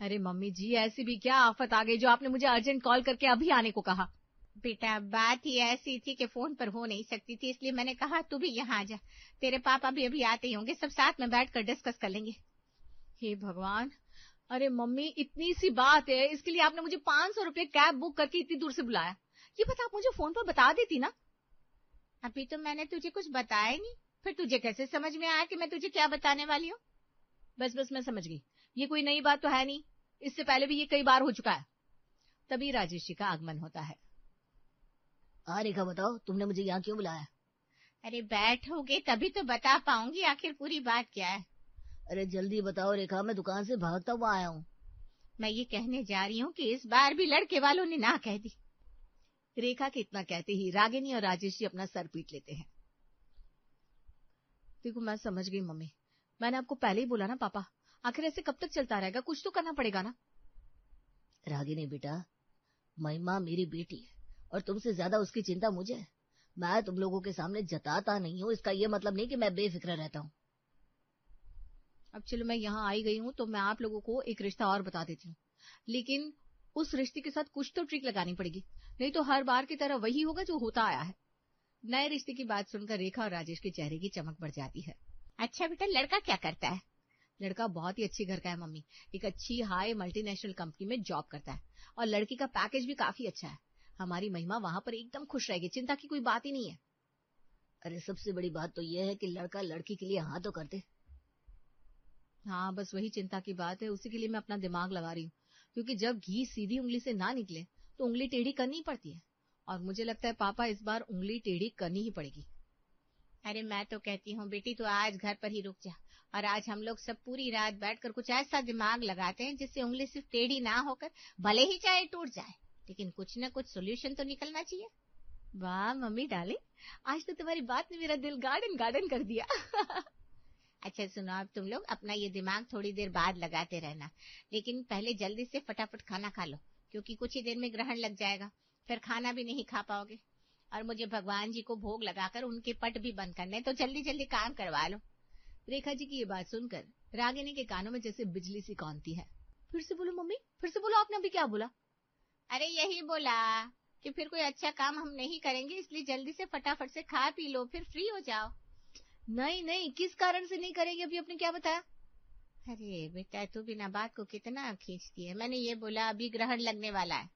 अरे मम्मी जी, ऐसी भी क्या आफत आ गई जो आपने मुझे अर्जेंट कॉल करके अभी आने को कहा? बेटा बात ही ऐसी थी कि फोन पर हो नहीं सकती थी, इसलिए मैंने कहा तू भी यहाँ आ जा। तेरे पापा भी अभी आते ही होंगे, सब साथ में बैठकर डिस्कस कर लेंगे। हे भगवान! अरे मम्मी, इतनी सी बात है, इसके लिए आपने मुझे 500 रुपए कैब बुक करके इतनी दूर से बुलाया। ये बात आप मुझे फोन पर बता देती ना। अभी तो मैंने तुझे कुछ बताया ही नहीं, फिर तुझे कैसे समझ में आया कि मैं तुझे क्या बताने वाली हूँ? बस बस, मैं समझ गई। ये कोई नई बात तो है नहीं, इससे पहले भी ये कई बार हो चुका है। तभी राजेश जी का आगमन होता है। हाँ रेखा, बताओ तुमने मुझे यहाँ क्यों बुलाया? अरे बैठोगे तभी तो बता पाऊंगी आखिर पूरी बात क्या है। अरे जल्दी बताओ रेखा, मैं दुकान से भागता हुआ आया हूँ। मैं ये कहने जा रही हूँ कि इस बार भी लड़के वालों ने ना कह दी। रेखा के इतना कहते ही रागिनी और राजेश जी अपना सर पीट लेते हैं। देखो, मैं समझ गई मम्मी, मैंने आपको पहले ही बोला ना पापा, आखिर ऐसे कब तक चलता रहेगा? कुछ तो करना पड़ेगा ना। रागिनी बेटा, महिमा मेरी बेटी है और तुमसे ज्यादा उसकी चिंता मुझे है। मैं तुम लोगों के सामने जताता नहीं हूँ, इसका ये मतलब नहीं कि मैं बेफिक्र रहता हूँ। अब चलो, मैं यहाँ आई गई हूँ तो मैं आप लोगों को एक रिश्ता और बता देती हूँ, लेकिन उस रिश्ते के साथ कुछ तो ट्रिक लगानी पड़ेगी, नहीं तो हर बार की तरह वही होगा जो होता आया है। नए रिश्ते की बात सुनकर रेखा और राजेश के चेहरे की चमक बढ़ जाती है। अच्छा बेटा, लड़का क्या करता है? लड़का बहुत ही अच्छे घर का है मम्मी, एक अच्छी हाई मल्टीनेशनल कंपनी में जॉब करता है और लड़की का पैकेज भी काफी अच्छा है। हमारी महिमा वहां पर एकदम खुश रहेगी, चिंता की कोई बात ही नहीं है। अरे सबसे बड़ी बात तो यह है कि लड़का लड़की के लिए हाँ तो करते। हाँ, बस वही चिंता की बात है, उसी के लिए मैं अपना दिमाग लगा रही हूँ, क्योंकि जब घी सीधी उंगली से ना निकले तो उंगली टेढ़ी करनी पड़ती है, और मुझे लगता है पापा इस बार उंगली टेढ़ी करनी ही पड़ेगी। अरे मैं तो कहती हूँ बेटी, तो आज घर पर ही रुक जा, और आज हम लोग सब पूरी रात बैठकर कुछ ऐसा दिमाग लगाते हैं जिससे उंगली सिर्फ टेढ़ी ना होकर भले ही चाहे टूट जाए, लेकिन कुछ न कुछ सोल्यूशन तो निकलना चाहिए। वाह मम्मी डाले, आज तो तुम्हारी बात ने मेरा दिल गार्डन गार्डन कर दिया। अच्छा सुनो, अब तुम लोग अपना ये दिमाग थोड़ी देर बाद लगाते रहना, लेकिन पहले जल्दी से फटाफट खाना खा लो, क्योंकि कुछ ही देर में ग्रहण लग जाएगा, फिर खाना भी नहीं खा पाओगे, और मुझे भगवान जी को भोग लगाकर उनके पट भी बंद करने, तो जल्दी जल्दी काम करवा लो। रेखा जी की ये बात सुनकर रागिनी के कानों में जैसे बिजली सी कौंधती है। फिर से बोलो मम्मी, फिर से बोलो, आपने अभी क्या बोला? अरे यही बोला कि फिर कोई अच्छा काम हम नहीं करेंगे, इसलिए जल्दी से फटाफट से खा पी लो, फिर फ्री हो जाओ। नहीं नहीं, किस कारण से नहीं करेंगे, अभी आपने क्या बताया? अरे बेटा, तू बिना बात को कितना खींचती है। मैंने ये बोला अभी ग्रहण लगने वाला है।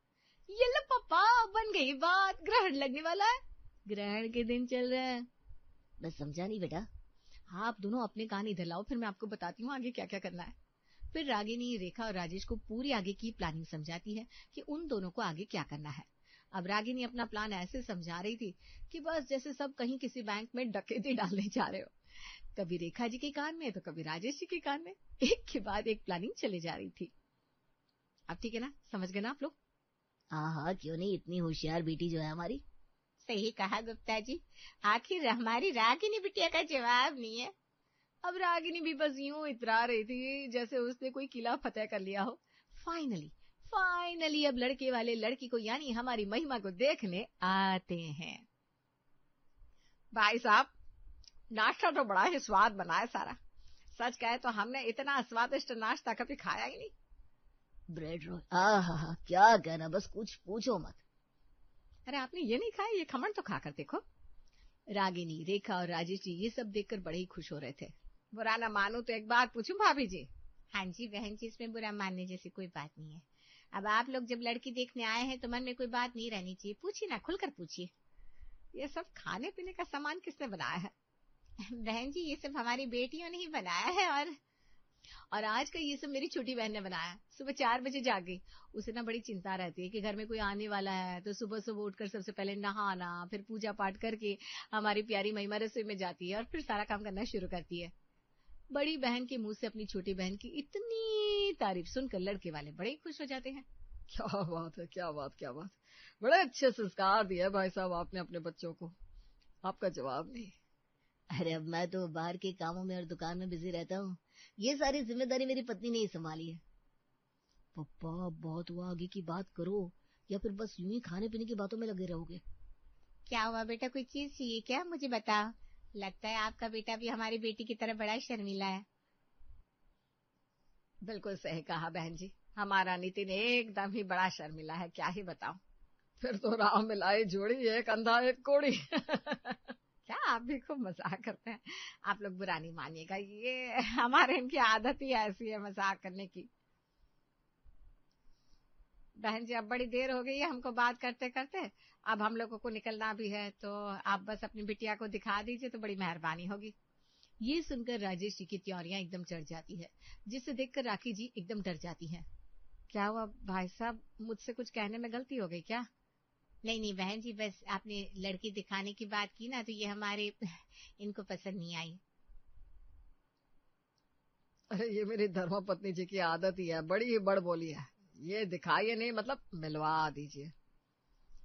ये लो पापा, बन गई बात, ग्रहण लगने वाला है, ग्रहण के दिन चल रहे हैं। मैं समझा नहीं बेटा। हाँ, आप दोनों अपने कान इधर लाओ, फिर मैं आपको बताती हूँ आगे क्या क्या करना है। फिर रागिनी रेखा और राजेश को पूरी आगे की प्लानिंग समझाती है कि उन दोनों को आगे क्या करना है। अब रागिनी अपना प्लान ऐसे समझा रही थी कि बस जैसे सब कहीं किसी बैंक में डकैती डालने जा रहे हो, कभी रेखा जी के कान में तो कभी राजेश जी के कान में, एक के बाद एक प्लानिंग चली जा रही थी। अब ठीक है ना, समझ गए ना आप लोग? हाँ हाँ, क्यों नहीं, इतनी होशियार बेटी जो है हमारी। सही कहा गुप्ता जी, आखिर हमारी रागिनी बिटिया का जवाब नहीं है। अब रागिनी भी बस यूं इतरा रही थी जैसे उसने कोई किला फतेह कर लिया हो। फाइनली फाइनली अब लड़के वाले लड़की को यानी हमारी महिमा को देखने आते हैं। भाई साहब, नाश्ता तो बड़ा ही स्वाद बना है सारा, सच कहे तो हमने इतना स्वादिष्ट नाश्ता कभी खाया ही नहीं। ब्रेड रोल, हाँ हाँ हाँ, क्या कहना, बस कुछ पूछो मत। अरे आपने ये नहीं खाया, ये खमण तो खाकर देखो। रागिनी, रेखा और राजेश जी ये सब देखकर बड़े ही खुश हो रहे थे। बुरा ना मानो तो एक बात पूछूं भाभी जी? हाँ जी बहन जी, इसमें बुरा मानने जैसी कोई बात नहीं है। अब आप लोग जब लड़की देखने आए हैं तो मन में कोई बात नहीं रहनी चाहिए, पूछिए ना, खुलकर पूछिए। ये सब खाने पीने का सामान किसने बनाया है? बहन जी, ये सब हमारी बेटियों ने ही बनाया है, और आज का ये सब मेरी छोटी बहन ने बनाया। सुबह 4 बजे जाग गई, उसे ना बड़ी चिंता रहती है कि घर में कोई आने वाला है, तो सुबह सुबह उठकर सबसे पहले नहाना, फिर पूजा पाठ करके हमारी प्यारी महिमा रसोई में जाती है और फिर सारा काम करना शुरू करती है। बड़ी बहन के मुंह से अपनी छोटी बहन की इतनी तारीफ सुनकर लड़के वाले बड़े खुश हो जाते हैं। क्या बात है, क्या बात, क्या बात, बड़े अच्छे संस्कार दिए भाई साहब आपने अपने बच्चों को, आपका जवाब नहीं। अरे अब मैं तो बाहर के कामों में और दुकान में बिजी रहता हूँ, ये सारी जिम्मेदारी मेरी पत्नी ने ही संभाली है। पप्पा बहुत हुआ, आगे की बात करो, या फिर बस यूं ही खाने पीने की बातों में लगे रहोगे? क्या हुआ बेटा, कोई चीज चाहिए क्या? मुझे बताओ, लगता है आपका बेटा भी हमारी बेटी की तरह बड़ा शर्मीला है। बिल्कुल सही कहा बहन जी, हमारा नितिन एकदम ही बड़ा शर्मिला है, क्या ही बताऊं। फिर तो राम मिलाई जोड़ी, एक अंधा एक कोड़ी। क्या आप भी खूब मजाक करते हैं। आप लोग बुरा नहीं मानिएगा, ये हमारे इनकी आदत ही ऐसी है मजाक करने की। बहन जी अब बड़ी देर हो गई है हमको बात करते करते, अब हम लोगों को निकलना भी है, तो आप बस अपनी बिटिया को दिखा दीजिए तो बड़ी मेहरबानी होगी। ये सुनकर राजेश जी की त्योरियां एकदम चढ़ जाती है, जिसे देखकर राखी जी एकदम डर जाती है। क्या हुआ भाई साहब, मुझसे कुछ कहने में गलती हो गई क्या? नहीं नहीं बहन जी, बस आपने लड़की दिखाने की बात की ना, तो ये हमारे इनको पसंद नहीं आई। अरे ये मेरी धर्मपत्नी जी की आदत ही है, बड़ी ही बड़ बोली है। ये दिखाइए नहीं, मतलब मिलवा दीजिए।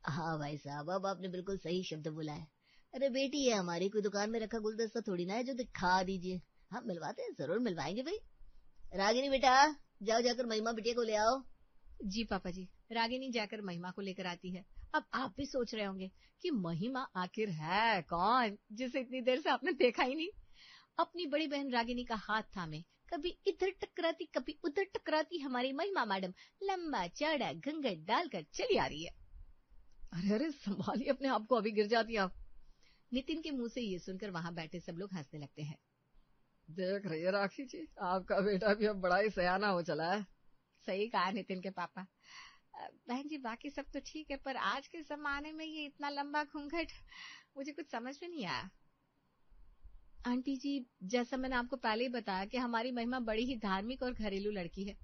हाँ भाई साहब, अब आपने बिल्कुल सही शब्द बोला है। अरे बेटी है हमारी, कोई दुकान में रखा गुलदस्ता थोड़ी ना है जो दिखा दीजिए। हाँ मिलवाते हैं, जरूर मिलवाएंगे भाई। रागिनी बेटा, जाओ जाकर महिमा बिटिया को ले आओ। जी पापा जी। रागिनी जाकर महिमा को लेकर आती है। अब आप भी सोच रहे होंगे कि महिमा आखिर है कौन, जिसे इतनी देर से आपने देखा ही नहीं। अपनी बड़ी बहन रागिनी का हाथ थामे कभी इधर टकराती कभी उधर टकराती हमारी महिमा मैडम लंबा चौड़ा घूंघट डालकर चली आ रही है। अरे अरे संभालिए अपने आप को, अभी गिर जाती आप। नितिन के मुंह से ये सुनकर वहां बैठे सब लोग हंसने लगते हैं। देख रही है राखी जी, आपका बेटा भी अब बड़ा ही सयाना हो चला है। सही कहा नितिन के पापा। बहन जी बाकी सब तो ठीक है, पर आज के जमाने में ये इतना लंबा घूंघट मुझे कुछ समझ में नहीं आया। आंटी जी, जैसा मैंने आपको पहले ही बताया कि हमारी महिमा बड़ी ही धार्मिक और घरेलू लड़की है।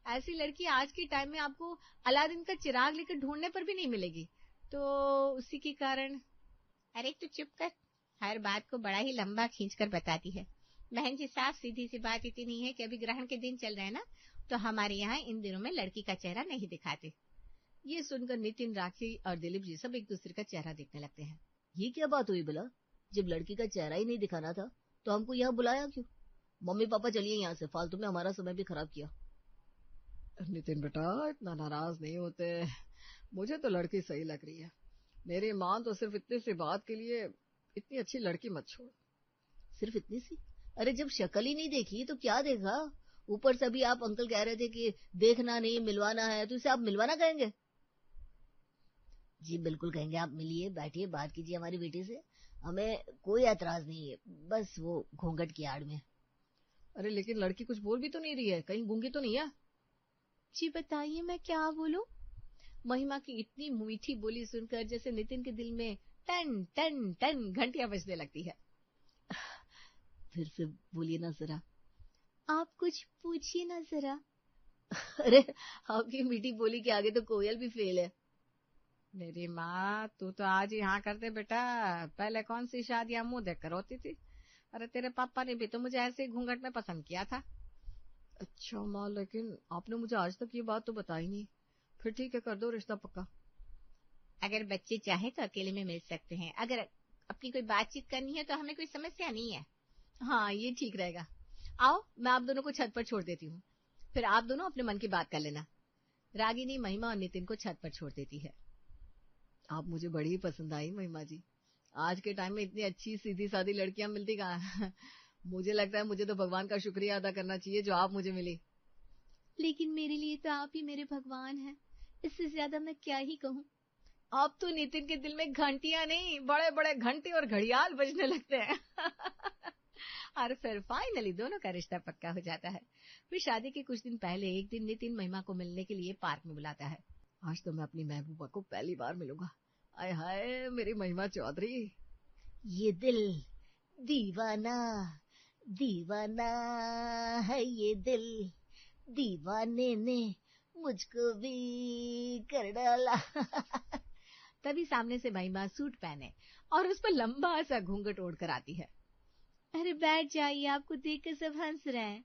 ऐसी लड़की आज के टाइम में आपको अलादीन का चिराग लेकर ढूंढने पर भी नहीं मिलेगी, तो उसी के कारण। अरे तू चुप कर, हर बात को बड़ा ही लंबा खींचकर बताती है। बहन जी साफ सीधी सी बात इतनी है कि अभी ग्रहण के दिन चल रहे हैं ना, तो हमारे यहाँ इन दिनों में लड़की का चेहरा नहीं दिखाते। ये सुनकर नितिन, राखी और दिलीप जी सब एक दूसरे का चेहरा देखने लगते हैं। ये क्या बात हुई भला? जब लड़की का चेहरा ही नहीं दिखाना था तो हमको यहाँ बुलाया क्यों? मम्मी पापा चलिए यहाँ से, फालतू में हमारा समय भी खराब किया। नितिन बेटा इतना नाराज नहीं होते, मुझे तो लड़की सही लग रही है। मेरी माँ तो सिर्फ इतनी सी बात के लिए इतनी अच्छी लड़की मत छोड़। सिर्फ इतनी सी? अरे जब शक्ल ही नहीं देखी तो क्या देखा? ऊपर से भी आप अंकल कह रहे थे कि देखना नहीं मिलवाना है, तो इसे आप मिलवाना कहेंगे? जी बिल्कुल कहेंगे, आप मिलिए, बैठिए, बात कीजिए हमारी बेटी से, हमें कोई एतराज नहीं है, बस वो घूंघट की आड़ में। अरे लेकिन लड़की कुछ बोल भी तो नहीं रही है, कहीं गूंगी तो नहीं है? जी बताइए मैं क्या बोलूं? महिमा की इतनी मीठी बोली सुनकर जैसे नितिन के दिल में टन टन टन घंटियां बजने लगती है। फिर से बोलिए ना जरा। आप कुछ पूछिए ना जरा। अरे आपकी मीठी बोली के आगे तो कोयल भी फेल है। मेरी माँ, तू तो आज यहाँ करते बेटा, पहले कौन सी शादियां मुंह देख कर होती थी। अरे तेरे पापा ने भी तो मुझे ऐसे ही घूंघट में पसंद किया था। अच्छा माँ, लेकिन आपने मुझे आज तक ये बात तो बताई नहीं। फिर ठीक है, कर दो रिश्ता पक्का। अगर बच्चे चाहे तो अकेले में मिल सकते हैं, अगर अपनी कोई बातचीत करनी है तो हमें कोई समस्या नहीं है। हाँ ये ठीक रहेगा। आओ मैं आप दोनों को छत पर छोड़ देती हूँ, फिर आप दोनों अपने मन की बात कर लेना। रागिनी महिमा और नितिन को छत पर छोड़ देती है। आप मुझे बड़ी ही पसंद आई महिमा जी। आज के टाइम में इतनी अच्छी सीधी सादी लड़कियां मिलती कहाँ। मुझे लगता है मुझे तो भगवान का शुक्रिया अदा करना चाहिए जो आप मुझे मिली। लेकिन मेरे लिए तो आप ही मेरे भगवान हैं, इससे ज्यादा मैं क्या ही कहूँ। अब तो नितिन के दिल में घंटियां नहीं, बड़े बड़े घंटे और घड़ियाल बजने लगते हैं। और फिर फाइनली दोनों का रिश्ता पक्का हो जाता है। फिर शादी के कुछ दिन पहले एक दिन नितिन महिमा को मिलने के लिए पार्क में बुलाता है। आज तो मैं अपनी महबूबा को पहली बार मिलूंगा। आय हाय मेरी महिमा चौधरी। ये दिल दीवाना दीवाना है, ये दिल दीवाने ने मुझको भी कर डाला। तभी सामने से महिमा सूट पहने और उस पर लंबा सा घूंघट ओढ़कर आती है। अरे बैठ जाइए, आपको देखकर सब हंस रहे हैं।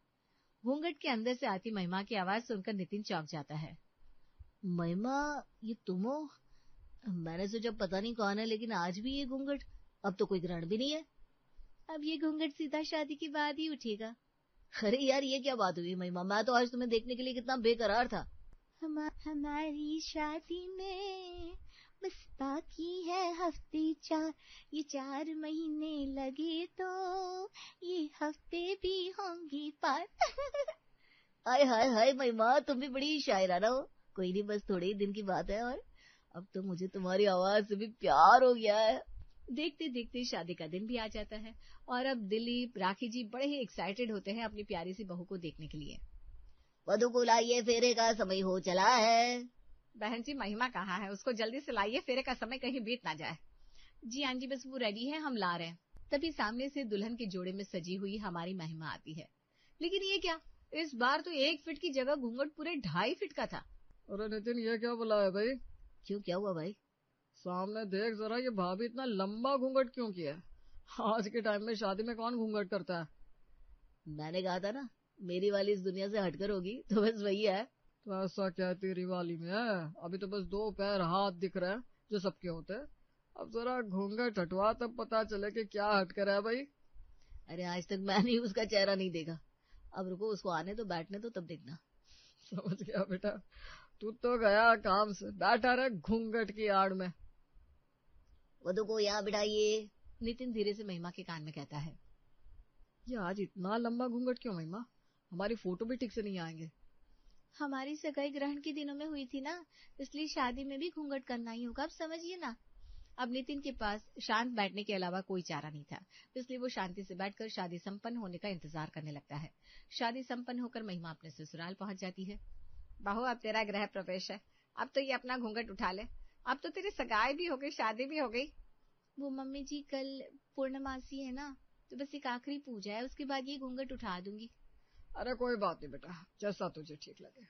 घूंघट के अंदर से आती महिमा की आवाज सुनकर नितिन चौंक जाता है। महिमा, ये तुम हो? मैंने सोचा पता नहीं कौन है, लेकिन आज भी ये घूंघट। अब तो कोई ग्रहण भी नहीं है। अब ये घूंघट सीधा शादी के बाद ही उठेगा। अरे यार ये क्या बात हुई महिमा, मैं तो आज तुम्हें देखने के लिए कितना बेकरार था। हमारी शादी में बस बाकी है हफ्ते 4, ये 4 महीने लगे तो ये हफ्ते भी होंगे पार। हाय हाय हाय महिमा, तुम भी बड़ी शायराना हो। कोई नहीं, बस थोड़े ही दिन की बात है और अब तो मुझे तुम्हारी आवाज से भी प्यार हो गया है। देखते देखते शादी का दिन भी आ जाता है और अब दिलीप, राखी जी बड़े ही एक्साइटेड होते हैं अपनी प्यारी सी बहू को देखने के लिए। वधु को लाइए, फेरे का समय हो चला है। बहन जी महिमा कहाँ है, उसको जल्दी से लाइए, फेरे का समय कहीं बीत ना जाए। जी आंटी बस वो रेडी है, हम ला रहे हैं। तभी सामने से दुल्हन के जोड़े में सजी हुई हमारी महिमा आती है। लेकिन ये क्या, इस बार तो 1 फीट की जगह घूंघट पूरे 2.5 फीट का था। अरे नितिन, ये क्या बोला है भाई? क्यों, क्या हुआ भाई? सामने देख जरा, ये भाभी इतना लंबा घूंघट क्यों किया है? आज के टाइम में शादी में कौन घूंघट करता है? मैंने कहा था ना, मेरी वाली इस दुनिया से हटकर होगी, तो बस वही है। तो ऐसा क्या तेरी वाली में है? अभी तो बस 2 पैर हाथ दिख रहे हैं जो सबके होते हैं। अब जरा घूंघट हटवा तब पता चले कि क्या हटकर है भाई। अरे आज तक मैंने उसका चेहरा नहीं देखा, अब रुको, उसको आने तो, बैठने तो, तब देखना। समझ गया बेटा, तू तो गया काम से, बैठा रहे घूंघट की आड़ में। वधु को यहाँ बिठाइए। नितिन धीरे से महिमा के कान में कहता है। ये आज इतना लंबा घूंघट क्यों महिमा? हमारी फोटो भी ठीक से नहीं आएंगे। हमारी सगाई ग्रहण के दिनों में हुई थी ना, इसलिए शादी में भी घूंघट करना ही होगा, अब समझिए ना। अब नितिन के पास शांत बैठने के अलावा कोई चारा नहीं था, इसलिए वो शांति से बैठकर शादी संपन्न होने का इंतजार करने लगता है। शादी संपन्न होकर महिमा अपने ससुराल पहुंच जाती है। बहू अब तेरा गृह प्रवेश है, अब तो ये अपना घूंघट उठा ले, अब तो तेरी सगाई भी हो गई, शादी भी हो गई। वो मम्मी जी कल पूर्णमासी है ना, तो बस एक आखिरी पूजा है, उसके बाद ये घूंघट उठा दूंगी। अरे कोई बात नहीं बेटा, जैसा तुझे ठीक लगे।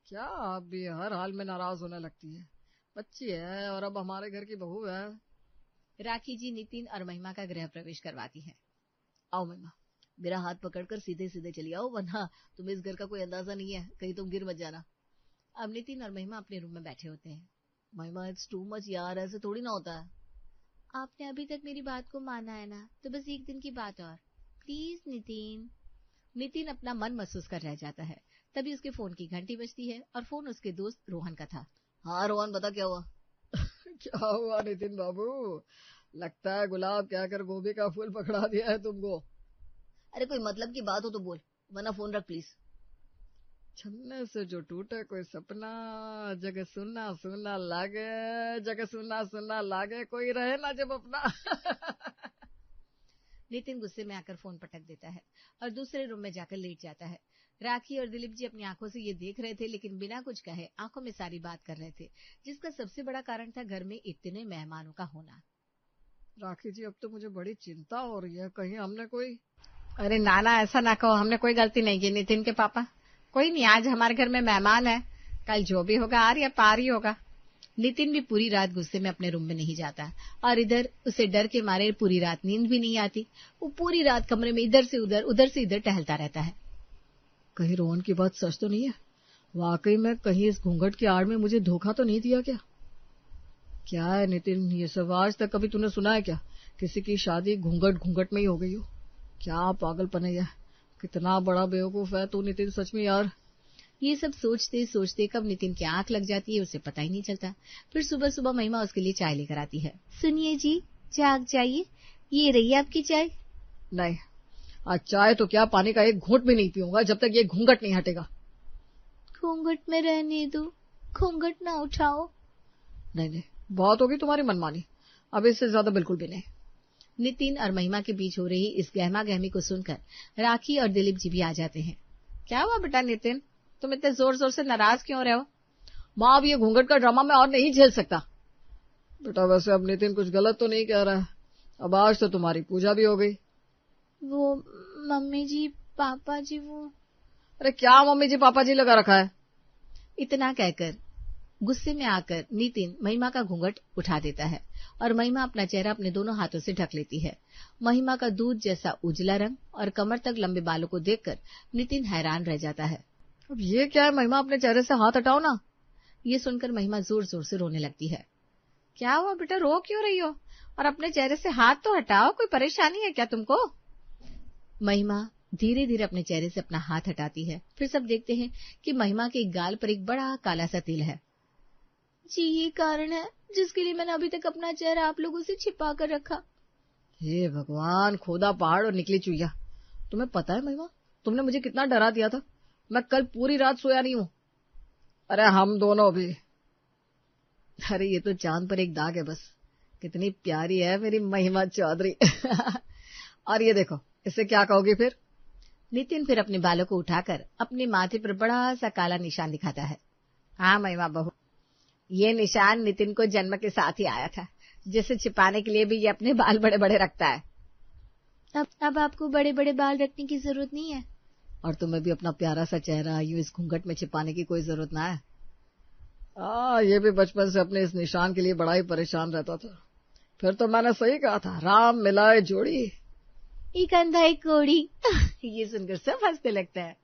क्या आप भी हर हाल में नाराज होने लगती है? बच्ची है और अब हमारे घर की बहू है। राखी जी नितिन और महिमा का गृह प्रवेश करवाती है। आओ महिमा, मेरा हाथ पकड़कर सीधे सीधे चली आओ, वरना तुम्हें इस घर का कोई अंदाजा नहीं है, कहीं तुम गिर मत जाना। अब नितिन और महिमा अपने रूम में बैठे होते हैं। महिमा इट्स टू मच यार, ऐसे थोड़ी ना होता है। आपने अभी तक मेरी बात को माना है ना, तो बस एक दिन की बात और, प्लीज नितिन। नितिन अपना मन महसूस कर रह जाता है। तभी उसके फोन की घंटी बजती है और फोन उसके दोस्त रोहन का था। हाँ रोहन, बता क्या हुआ? क्या हुआ नितिन बाबू? लगता है गुलाब क्या कर गोभी का फूल पकड़ा दिया है तुमको। अरे कोई मतलब की बात हो तो बोल, वरना फोन रख प्लीज। छन्ने से जो टूटे कोई सपना, जगह सुनना सुनना लागे, जगह सुनना सुनना लागे, कोई रहे ना जब अपना। नितिन गुस्से में आकर फोन पटक देता है और दूसरे रूम में जाकर लेट जाता है। राखी और दिलीप जी अपनी आंखों से ये देख रहे थे, लेकिन बिना कुछ कहे आंखों में सारी बात कर रहे थे, जिसका सबसे बड़ा कारण था घर में इतने मेहमानों का होना। राखी जी, अब तो मुझे बड़ी चिंता हो रही है, कहीं हमने कोई। अरे नाना, ऐसा ना कहो, हमने कोई गलती नहीं की। नितिन के पापा, कोई नहीं, आज हमारे घर में मेहमान है, कल जो भी होगा आर या पार ही होगा। नितिन भी पूरी रात गुस्से में अपने रूम में नहीं जाता और इधर उसे डर के मारे पूरी रात नींद भी नहीं आती। वो पूरी रात कमरे में इधर से उधर टहलता रहता है। कहीं रोहन की बात सच तो नहीं है? वाकई में कहीं इस घूंघट की आड़ में मुझे धोखा तो नहीं दिया क्या? क्या है नितिन, ये सब आज तक कभी तूने सुना है क्या? किसी की शादी घूंघट घूंघट में ही हो गई हो? क्या पागलपन है? कितना बड़ा बेवकूफ है तू नितिन, सच में यार। ये सब सोचते सोचते कब नितिन की आंख लग जाती है उसे पता ही नहीं चलता। फिर सुबह सुबह महिमा उसके लिए चाय लेकर आती है। सुनिए जी, जाग जाइए, ये रही आपकी चाय। नहीं, आज चाय तो क्या, पानी का एक घूंट भी नहीं पीऊंगा जब तक ये घूंघट नहीं हटेगा। घूंघट में रहने दो, घूंघट ना उठाओ। नहीं नहीं, बहुत होगी तुम्हारी मनमानी, अब इससे ज्यादा बिल्कुल भी नहीं। नितिन और महिमा के बीच हो रही इस गहमा गहमी को सुनकर राखी और दिलीप जी भी आ जाते हैं। क्या हुआ बेटा नितिन, तुम इतने जोर जोर से नाराज क्यों रहे हो? माँ, अब ये घूंघट का ड्रामा मैं और नहीं झेल सकता। बेटा वैसे अब नितिन कुछ गलत तो नहीं कह रहा है, अब आज तो तुम्हारी पूजा भी हो गई। वो मम्मी जी पापा जी वो। अरे क्या मम्मी जी पापा जी लगा रखा है? इतना कहकर गुस्से में आकर नितिन महिमा का घूंघट उठा देता है और महिमा अपना चेहरा अपने दोनों हाथों से ढक लेती है। महिमा का दूध जैसा उजला रंग और कमर तक लंबे बालों को देखकर नितिन हैरान रह जाता है। अब ये क्या है महिमा, अपने चेहरे से हाथ हटाओ ना। ये सुनकर महिमा जोर जोर से रोने लगती है। क्या हुआ बेटा, रो क्यों रही हो? और अपने चेहरे से हाथ तो हटाओ, कोई परेशानी है क्या तुमको? महिमा धीरे धीरे अपने चेहरे से अपना हाथ हटाती है। फिर सब देखते हैं कि महिमा के गाल पर एक बड़ा काला सा तिल है। जी ये कारण है जिसके लिए मैंने अभी तक अपना चेहरा आप लोगों से छिपा कर रखा। हे भगवान, खोदा पहाड़ और निकली चुईया। तुम्हें पता है महिमा, तुमने मुझे कितना डरा दिया था। मैं कल पूरी रात सोया नहीं हूं। अरे हम दोनों भी। अरे ये तो चांद पर एक दाग है बस। कितनी प्यारी है मेरी महिमा चौधरी। और ये देखो, इससे क्या कहोगी फिर? नितिन फिर अपने बालों को उठाकर अपने माथे पर बड़ा सा काला निशान दिखाता है। हाँ महिमा बहू, ये निशान नितिन को जन्म के साथ ही आया था, जिसे छिपाने के लिए भी ये अपने बाल बड़े बड़े रखता है। अब आपको बड़े बड़े बाल रखने की जरूरत नहीं है। और तुम्हें भी अपना प्यारा सा चेहरा यूं इस घूंघट में छिपाने की कोई जरूरत ना है। ये भी बचपन से अपने इस निशान के लिए बड़ा ही परेशान रहता था। फिर तो मैंने सही कहा था, राम मिलाए जोड़ी, एक अंधा एक कोड़ी। ये सुनकर सब हंसने लगता है।